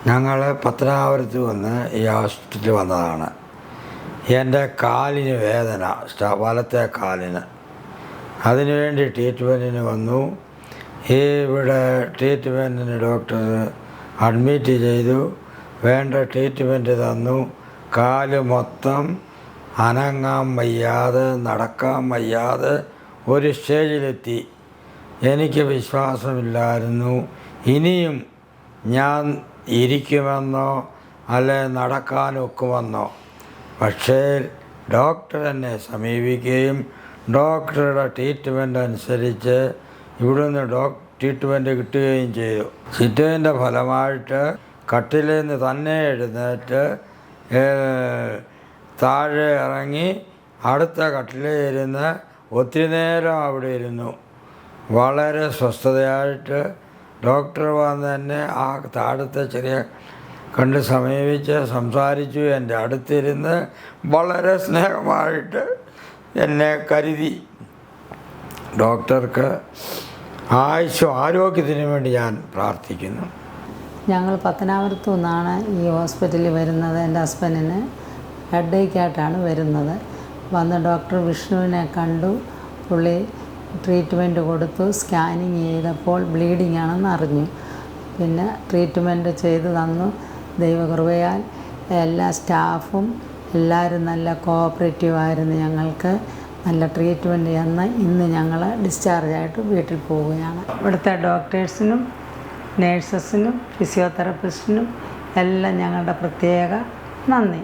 ഞങ്ങൾ പത്തനാപുരത്ത് വന്ന് ഈ ഹോസ്പിറ്റലിൽ വന്നതാണ്. എൻ്റെ കാലിന് വേദന, വലത്തെ കാലിന്. അതിനുവേണ്ടി ട്രീറ്റ്മെൻറ്റിന് വന്നു. ഇവിടെ ട്രീറ്റ്മെൻറ്റിന് ഡോക്ടർ അഡ്മിറ്റ് ചെയ്തു, വേണ്ട ട്രീറ്റ്മെൻറ്റ് തന്നു. കാല് മൊത്തം അനങ്ങാൻ വയ്യാതെ, നടക്കാൻ വയ്യാതെ ഒരു സ്റ്റേജിലെത്തി. എനിക്ക് വിശ്വാസമില്ലായിരുന്നു ഇനിയും ഞാൻ ഇരിക്കുമെന്നോ അല്ലെ നടക്കാനൊക്കുമെന്നോ. പക്ഷേ ഡോക്ടർ എന്നെ സമീപിക്കുകയും ഡോക്ടറുടെ ട്രീറ്റ്മെൻ്റ് അനുസരിച്ച് ഇവിടുന്ന് ട്രീറ്റ്മെൻറ്റ് കിട്ടുകയും ചെയ്തു. ചിറ്റതിൻ്റെ ഫലമായിട്ട് കട്ടിലിൽ നിന്ന് തന്നെ എഴുന്നേറ്റ് താഴെ ഇറങ്ങി അടുത്ത കട്ടിലിൽ ഇരുന്ന് ഒത്തിരി നേരം അവിടെ ഇരുന്നു. വളരെ സ്വസ്ഥതയായിട്ട് ഡോക്ടർ വന്ന് തന്നെ ആ താഴത്തെ ചെറിയ കണ്ട് സമീപിച്ച് സംസാരിച്ചു. എൻ്റെ അടുത്തിരുന്ന് വളരെ സ്നേഹമായിട്ട് എന്നെ കരുതി. ഡോക്ടർക്ക് ആരോഗ്യത്തിന് വേണ്ടി ഞാൻ പ്രാർത്ഥിക്കുന്നു. ഞങ്ങൾ പത്തനാപുരത്തു നിന്നാണ് ഈ ഹോസ്പിറ്റലിൽ വരുന്നത്. എൻ്റെ ഹസ്ബൻഡിന് ഹെഡേക്കായിട്ടാണ് വരുന്നത്. വന്ന് ഡോക്ടർ വിഷ്ണുവിനെ കണ്ടു. പുള്ളി ട്രീറ്റ്മെൻറ്റ് കൊടുത്തു. സ്കാനിങ് ചെയ്തപ്പോൾ ബ്ലീഡിംഗ് ആണെന്ന് അറിഞ്ഞു. പിന്നെ ട്രീറ്റ്മെൻറ്റ് ചെയ്ത് തന്നു. ദൈവകൃപയാൽ എല്ലാ സ്റ്റാഫും എല്ലാവരും നല്ല കോഓപ്പറേറ്റീവായിരുന്നു. ഞങ്ങൾക്ക് നല്ല ട്രീറ്റ്മെൻറ്റ് തന്ന് ഇന്ന് ഞങ്ങൾ ഡിസ്ചാർജായിട്ട് വീട്ടിൽ പോവുകയാണ്. ഇവിടുത്തെ ഡോക്ടേഴ്സിനും നേഴ്സസിനും ഫിസിയോതെറാപ്പിസ്റ്റിനും എല്ലാം ഞങ്ങളുടെ പ്രത്യേക നന്ദി.